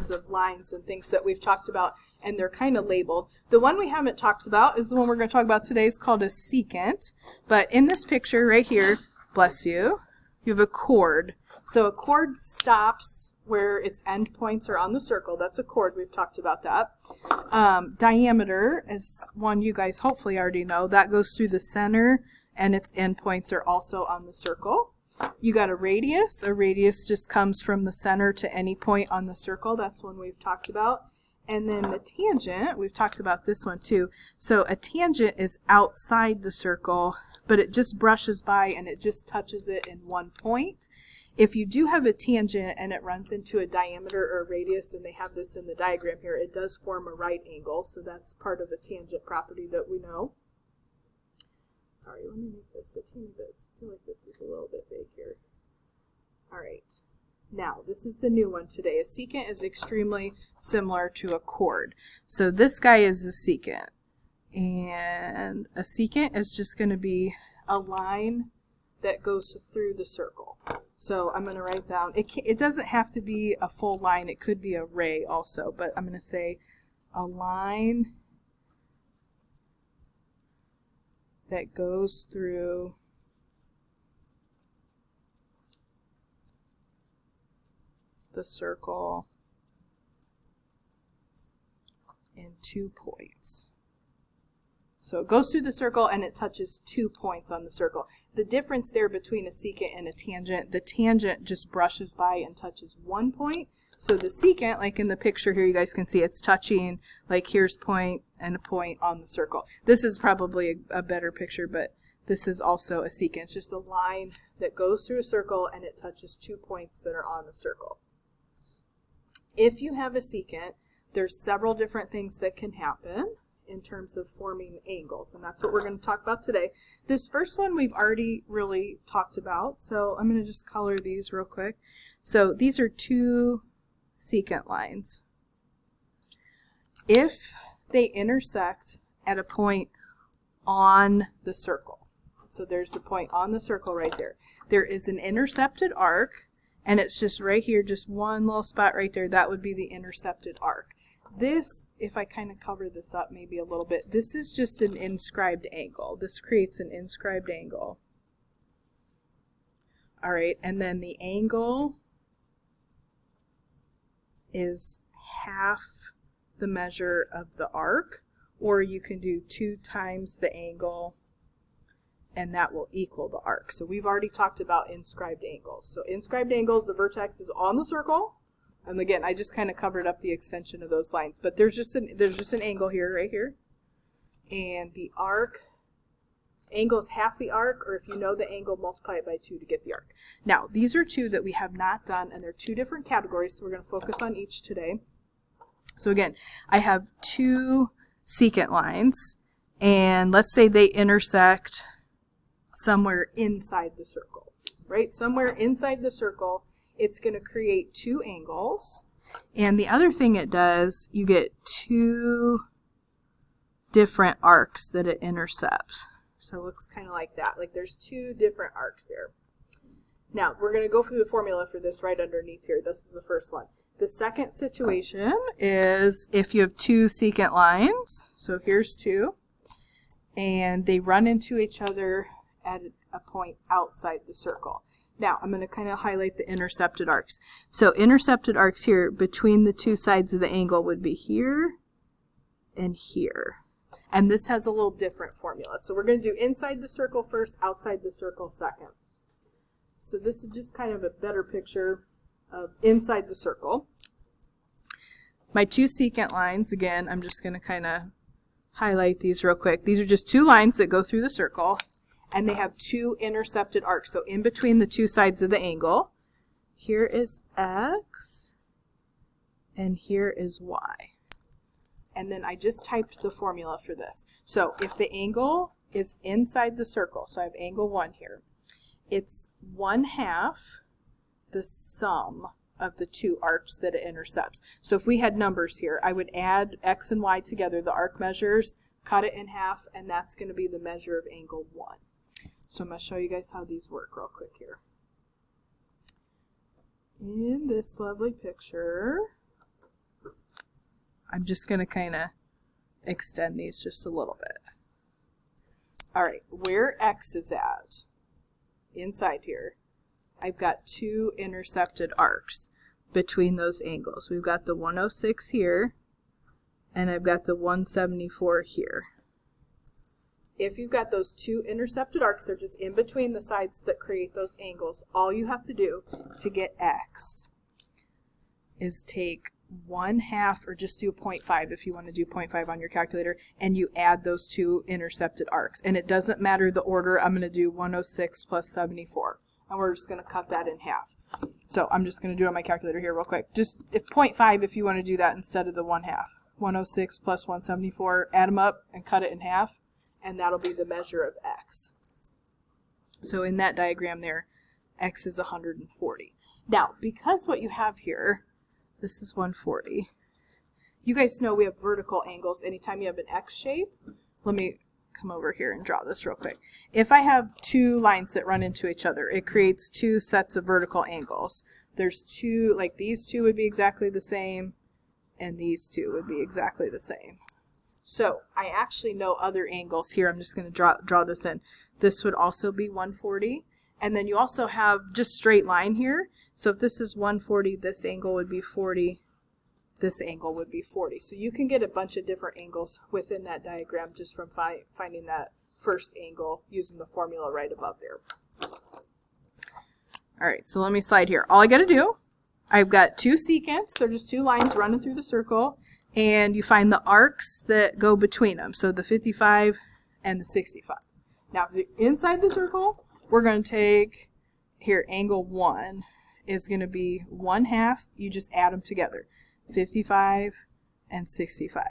terms of lines and things that we've talked about, and they're kind of labeled. The one we haven't talked about is the one we're going to talk about today. It's called a secant. But in this picture right here, bless you, you have a chord. So a chord stops where its end points are on the circle. That's a chord. We've talked about that. Diameter is one you guys hopefully already know. That goes through the center, and its end points are also on the circle. You got a radius. A radius just comes from the center to any point on the circle. That's one we've talked about. And then the tangent, we've talked about this one too. So a tangent is outside the circle, but it just brushes by and it just touches it in one point. If you do have a tangent and it runs into a diameter or a radius, and they have this in the diagram here, it does form a right angle. So that's part of a tangent property that we know. Sorry, let me make this a teeny bit. I feel like this is a little bit big here. All right. Now, this is the new one today. A secant is extremely similar to a chord. So this guy is a secant. And a secant is just going to be a line that goes through the circle. So I'm going to write down, it doesn't have to be a full line. It could be a ray also. But I'm going to say a line that goes through the circle in 2 points. So it goes through the circle and it touches 2 points on the circle. The difference there between a secant and a tangent, the tangent just brushes by and touches 1 point. So the secant, like in the picture here, you guys can see it's touching, like here's point and a point on the circle. This is probably a better picture, but this is also a secant. It's just a line that goes through a circle and it touches 2 points that are on the circle. If you have a secant, there's several different things that can happen in terms of forming angles, and that's what we're going to talk about today. This first one we've already really talked about, so I'm going to just color these real quick. So these are 2 secant lines. If they intersect at a point on the circle, so there's the point on the circle right there, there is an intercepted arc, and it's just right here, just one little spot right there. That would be the intercepted arc. This, if I kind of cover this up maybe a little bit, this is just an inscribed angle. This creates an inscribed angle. All right, and then the angle is half the measure of the arc, or you can do 2 times the angle, and that will equal the arc. So we've already talked about inscribed angles. So inscribed angles, the vertex is on the circle. And again, I just kind of covered up the extension of those lines, but there's just an angle here, right here, and the arc angle is half the arc, or if you know the angle, multiply it by 2 to get the arc. Now, these are 2 that we have not done, and they're 2 different categories, so we're going to focus on each today. So again, I have 2 secant lines, and let's say they intersect somewhere inside the circle, right? Somewhere inside the circle. It's going to create 2 angles, and the other thing it does, you get 2 different arcs that it intercepts. So it looks kind of like that, like there's 2 different arcs there. Now, we're going to go through the formula for this right underneath here. This is the first one. The second situation is if you have 2 secant lines, so here's 2, and they run into each other at a point outside the circle. Now, I'm going to kind of highlight the intercepted arcs. So intercepted arcs here between the 2 sides of the angle would be here and here. And this has a little different formula. So we're going to do inside the circle first, outside the circle second. So this is just kind of a better picture of inside the circle. My 2 secant lines, again, I'm just going to kind of highlight these real quick. These are just 2 lines that go through the circle. And they have 2 intercepted arcs, so in between the 2 sides of the angle. Here is X, and here is Y. And then I just typed the formula for this. So if the angle is inside the circle, so I have angle 1 here, it's 1/2 the sum of the 2 arcs that it intercepts. So if we had numbers here, I would add X and Y together, the arc measures, cut it in half, and that's going to be the measure of angle 1. So I'm going to show you guys how these work real quick here. In this lovely picture, I'm just going to kind of extend these just a little bit. All right, where X is at, inside here, I've got two intercepted arcs between those angles. We've got the 106 here, and I've got the 174 here. If you've got those two intercepted arcs, they're just in between the sides that create those angles. All you have to do to get X is take 1/2, or just do 0.5 if you want to do 0.5 on your calculator, and you add those two intercepted arcs. And it doesn't matter the order. I'm going to do 106 plus 74, and we're just going to cut that in half. So I'm just going to do it on my calculator here real quick. Just 0.5 if you want to do that instead of the 1/2. 106 plus 174, add them up and cut it in half, and that'll be the measure of X. So in that diagram there, X is 140. Now, because what you have here, this is 140. You guys know we have vertical angles anytime you have an X shape. Let me come over here and draw this real quick. If I have two lines that run into each other, it creates two sets of vertical angles. There's two, like these two would be exactly the same, and these two would be exactly the same. So I actually know other angles here. I'm just going to draw this in. This would also be 140. And then you also have just straight line here. So if this is 140, this angle would be 40. This angle would be 40. So you can get a bunch of different angles within that diagram just from finding that first angle using the formula right above there. All right, so let me slide here. All I got to do, I've got two secants. They're just two lines running through the circle. And you find the arcs that go between them. So the 55 and the 65. Now, inside the circle, we're going to take, here, angle 1 is going to be 1/2. You just add them together. 55 and 65.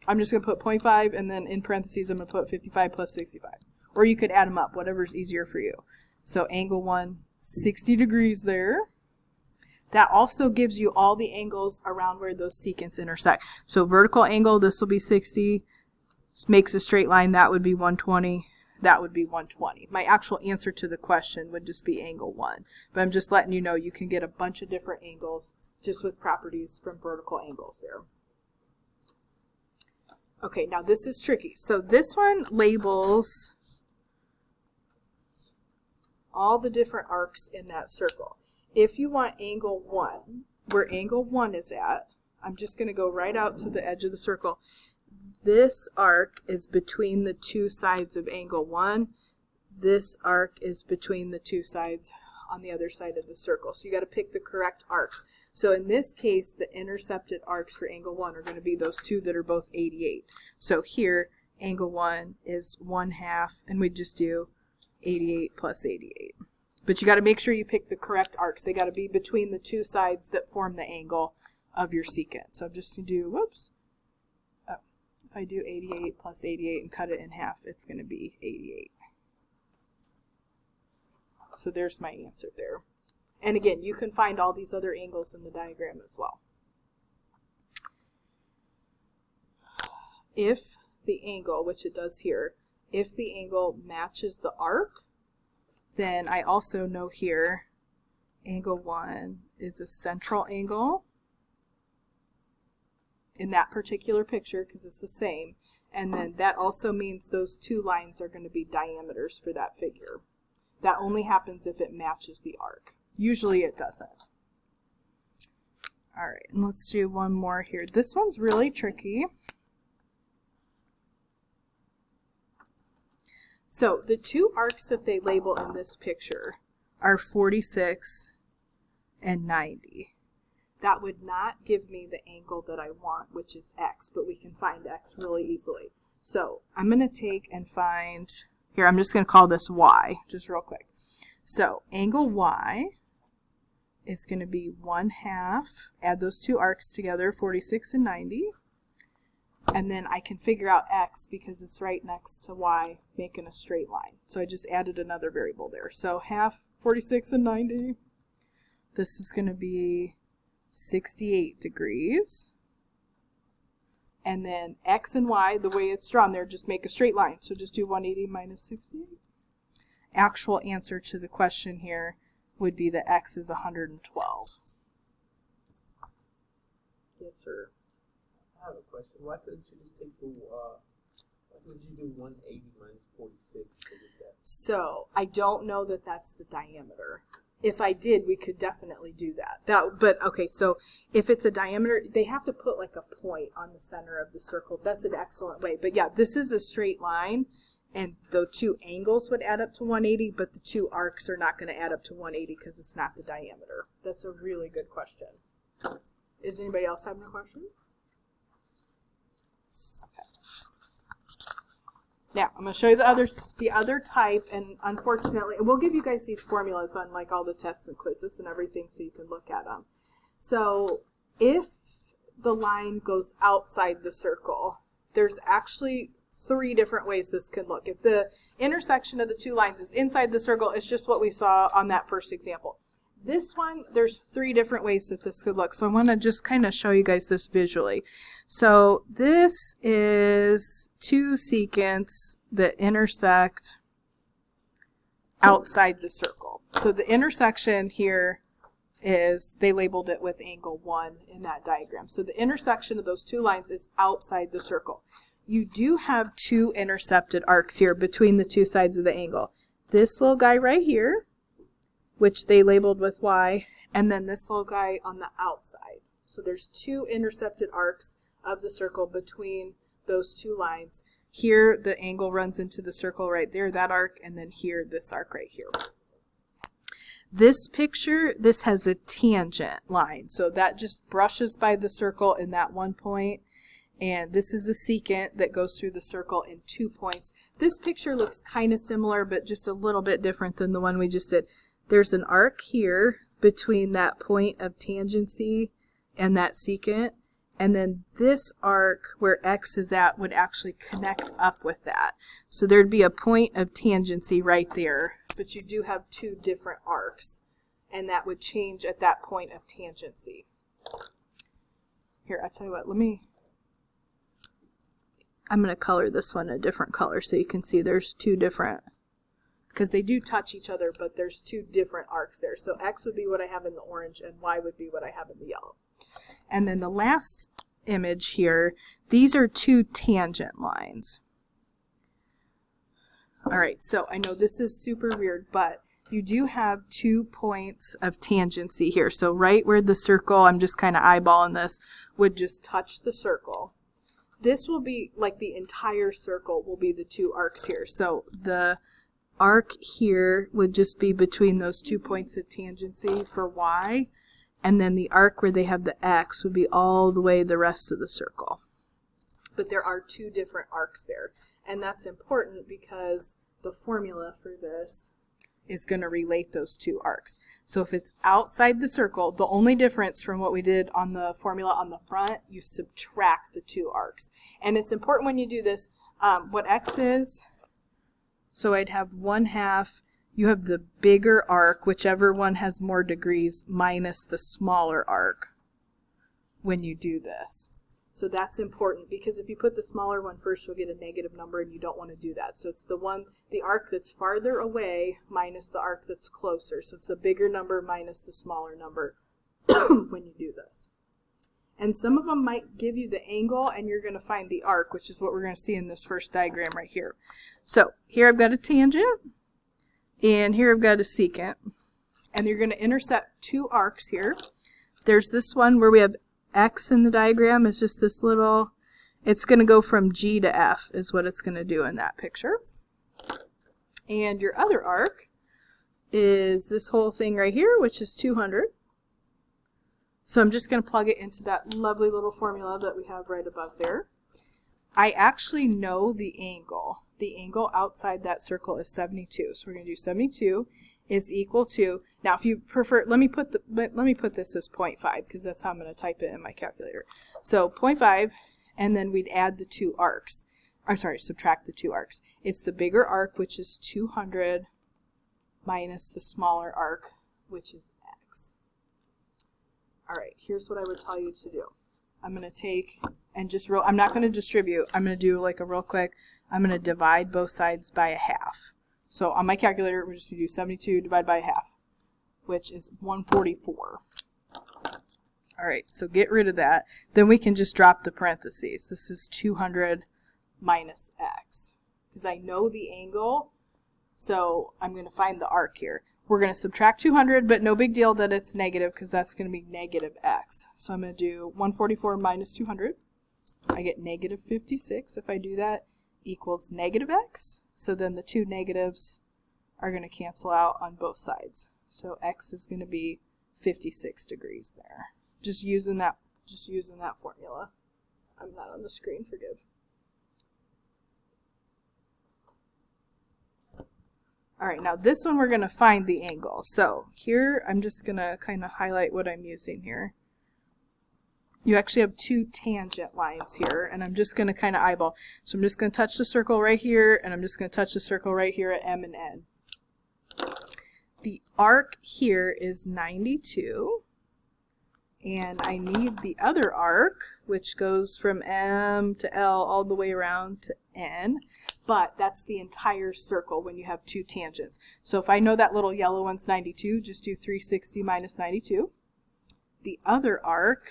I'm just going to put 0.5, and then in parentheses, I'm going to put 55 plus 65. Or you could add them up, whatever's easier for you. So angle 1, 60 degrees there. That also gives you all the angles around where those secants intersect. So vertical angle, this will be 60. This makes a straight line, that would be 120. That would be 120. My actual answer to the question would just be angle 1. But I'm just letting you know you can get a bunch of different angles just with properties from vertical angles there. Okay, now this is tricky. So this one labels all the different arcs in that circle. If you want angle 1, where angle 1 is at, I'm just going to go right out to the edge of the circle. This arc is between the two sides of angle 1. This arc is between the two sides on the other side of the circle. So you got to pick the correct arcs. So in this case, the intercepted arcs for angle 1 are going to be those two that are both 88. So here, angle 1 is 1/2, and we just do 88 plus 88. But you got to make sure you pick the correct arcs. They got to be between the two sides that form the angle of your secant. So I'm just going to do, whoops. Oh, if I do 88 plus 88 and cut it in half, it's going to be 88. So there's my answer there. And again, you can find all these other angles in the diagram as well. If the angle, which it does here, if the angle matches the arc, then I also know here angle 1 is a central angle in that particular picture because it's the same. And then that also means those two lines are going to be diameters for that figure. That only happens if it matches the arc. Usually it doesn't. All right, and let's do one more here. This one's really tricky. So the two arcs that they label in this picture are 46 and 90. That would not give me the angle that I want, which is X, but we can find X really easily. So I'm going to take and find, here I'm just going to call this Y, just real quick. So angle Y is going to be 1/2, add those two arcs together, 46 and 90. And then I can figure out X because it's right next to Y, making a straight line. So I just added another variable there. So 1/2, 46 and 90. This is going to be 68 degrees. And then X and Y, the way it's drawn there, just make a straight line. So just do 180 minus 68. Actual answer to the question here would be that X is 112. Yes, sir. I have a question. Why couldn't you just take the why would you do 180 minus 46 to get that? So I don't know that that's the diameter. If I did, we could definitely do that. But okay, so if it's a diameter, they have to put like a point on the center of the circle. That's an excellent way. But yeah, this is a straight line, and the two angles would add up to 180, but the two arcs are not going to add up to 180 because it's not the diameter. That's a really good question. Is anybody else having a question? Now, I'm going to show you the other type, and unfortunately, we'll give you guys these formulas on like all the tests and quizzes and everything so you can look at them. So, if the line goes outside the circle, there's actually 3 different ways this can look. If the intersection of the two lines is inside the circle, it's just what we saw on that first example. This one, there's 3 different ways that this could look. So I want to just kind of show you guys this visually. So this is 2 secants that intersect outside the circle. So the intersection here is, they labeled it with angle 1 in that diagram. So the intersection of those 2 lines is outside the circle. You do have 2 intercepted arcs here between the 2 sides of the angle. This little guy right here, which they labeled with Y, and then this little guy on the outside. So there's 2 intercepted arcs of the circle between those 2 lines. Here, the angle runs into the circle right there, that arc, and then here, this arc right here. This picture, this has a tangent line, so that just brushes by the circle in that one point. And this is a secant that goes through the circle in 2 points. This picture looks kind of similar, but just a little bit different than the one we just did. There's an arc here between that point of tangency and that secant, and then this arc where X is at would actually connect up with that. So there'd be a point of tangency right there, but you do have 2 different arcs, and that would change at that point of tangency. Here, I'll tell you what, I'm going to color this one a different color so you can see there's 2 different, because they do touch each other, but there's 2 different arcs there. So X would be what I have in the orange, and Y would be what I have in the yellow. And then the last image here, these are 2 tangent lines. Alright, so I know this is super weird, but you do have 2 points of tangency here. So right where the circle, I'm just kind of eyeballing this, would just touch the circle. This will be like the entire circle will be the 2 arcs here. So the arc here would just be between those 2 points of tangency for Y, and then the arc where they have the X would be all the way the rest of the circle. But there are 2 different arcs there, and that's important because the formula for this is going to relate those 2 arcs. So if it's outside the circle, the only difference from what we did on the formula on the front, you subtract the 2 arcs. And it's important when you do this, what X is, so I'd have 1/2, you have the bigger arc, whichever one has more degrees, minus the smaller arc when you do this. So that's important because if you put the smaller one first, you'll get a negative number, and you don't want to do that. So it's the arc that's farther away minus the arc that's closer. So it's the bigger number minus the smaller number when you do this. And some of them might give you the angle, and you're going to find the arc, which is what we're going to see in this first diagram right here. So here I've got a tangent, and here I've got a secant, and you're going to intersect 2 arcs here. There's this one where we have X in the diagram is just this little, it's going to go from G to F is what it's going to do in that picture. And your other arc is this whole thing right here, which is 200. So I'm just going to plug it into that lovely little formula that we have right above there. I actually know the angle. The angle outside that circle is 72. So we're going to do 72 is equal to, now if you prefer, let me put this as 0.5 because that's how I'm going to type it in my calculator. So 0.5, and then we'd add the 2 arcs. I'm sorry, subtract the 2 arcs. It's the bigger arc, which is 200, minus the smaller arc, which is X. Alright, here's what I would tell you to do. I'm going to take, and just I'm not going to distribute, I'm going to do like a real quick, I'm going to divide both sides by a half. So on my calculator, we're just going to do 72 divided by a half, which is 144. All right, so get rid of that. Then we can just drop the parentheses. This is 200 minus x. Because I know the angle, so I'm going to find the arc here. We're going to subtract 200, but no big deal that it's negative because that's going to be negative x. So I'm going to do 144 minus 200. I get negative 56. If I do that, equals negative x. So then the two negatives are going to cancel out on both sides. So x is going to be 56 degrees there. Just using that formula. I'm not on the screen, forgive. All right, now this one we're going to find the angle. So here I'm just going to kind of highlight what I'm using here. You actually have two tangent lines here, and I'm just going to kind of eyeball. So I'm just going to touch the circle right here, and I'm just going to touch the circle right here at M and N. The arc here is 92, and I need the other arc, which goes from M to L all the way around to N. But that's the entire circle when you have two tangents. So if I know that little yellow one's 92, just do 360 minus 92. The other arc,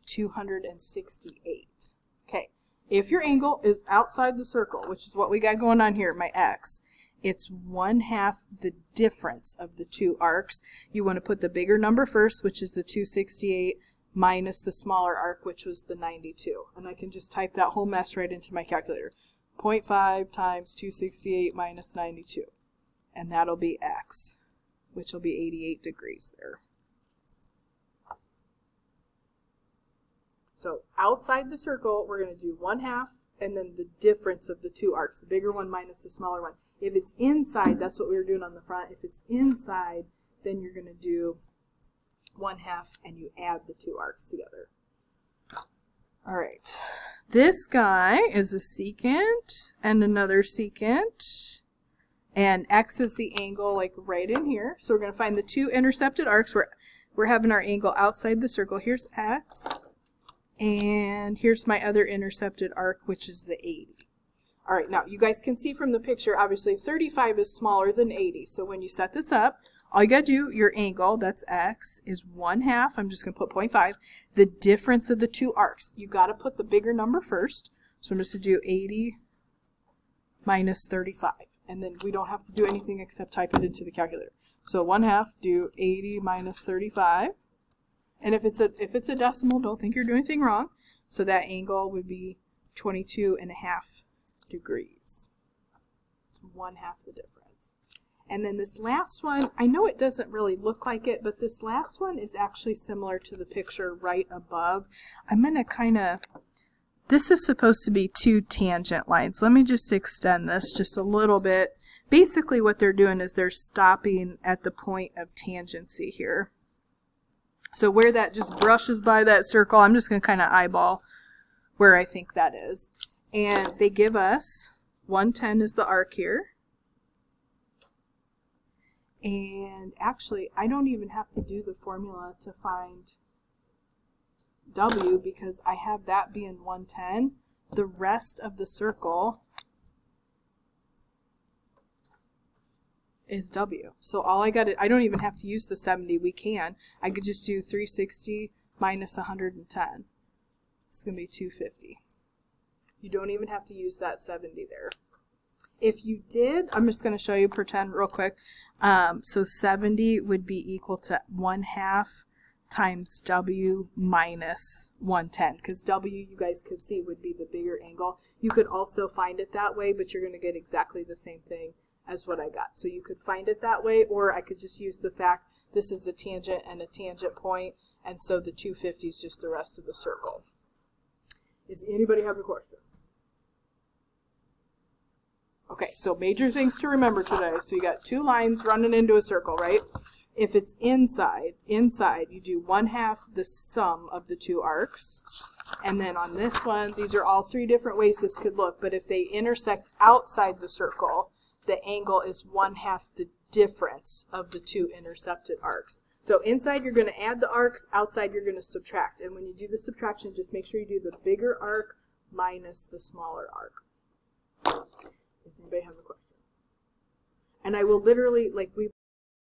268. Okay, if your angle is outside the circle, which is what we got going on here, my x, it's 1/2 the difference of the two arcs. You want to put the bigger number first, which is the 268, minus the smaller arc, which was the 92. And I can just type that whole mess right into my calculator. 0.5 times 268 minus 92. And that'll be x, which will be 88 degrees there. So outside the circle, we're going to do 1/2 and then the difference of the two arcs, the bigger one minus the smaller one. If it's inside, that's what we were doing on the front. If it's inside, then you're going to do 1/2 and you add the two arcs together. All right, this guy is a secant and another secant, and x is the angle like right in here. So we're going to find the two intercepted arcs. We're having our angle outside the circle. Here's x, and here's my other intercepted arc, which is the 80. All right, now you guys can see from the picture, obviously 35 is smaller than 80. So when you set this up, all you got to do, your angle, that's x, is 1/2. I'm just going to put 0.5. The difference of the two arcs. You got to put the bigger number first. So I'm just going to do 80 minus 35. And then we don't have to do anything except type it into the calculator. So 1/2, do 80 minus 35. And if it's a decimal, don't think you're doing anything wrong. So that angle would be 22.5 degrees. 1/2 the difference. And then this last one, I know it doesn't really look like it, but this last one is actually similar to the picture right above. I'm going to kind of, this is supposed to be two tangent lines. Let me just extend this just a little bit. Basically what they're doing is they're stopping at the point of tangency here. So where that just brushes by that circle, I'm just going to kind of eyeball where I think that is. And they give us 110 is the arc here. And actually, I don't even have to do the formula to find W because I have that being 110. The rest of the circle is W. So all I got, I don't even have to use the 70. We can. I could just do 360 minus 110. It's going to be 250. You don't even have to use that 70 there. If you did, I'm just going to show you, pretend real quick. So 70 would be equal to 1/2 times W minus 110. Because W, you guys could see, would be the bigger angle. You could also find it that way, but you're going to get exactly the same thing as what I got. So you could find it that way, or I could just use the fact this is a tangent and a tangent point, and so the 250 is just the rest of the circle. Does anybody have a question? Okay, so major things to remember today. So you got two lines running into a circle, right? If it's inside, you do 1/2 the sum of the two arcs. And then on this one, these are all three different ways this could look, but if they intersect outside the circle, the angle is 1/2 the difference of the two intercepted arcs. So inside you're going to add the arcs, outside you're going to subtract. And when you do the subtraction, just make sure you do the bigger arc minus the smaller arc. Does anybody have a question? And I will literally, like, we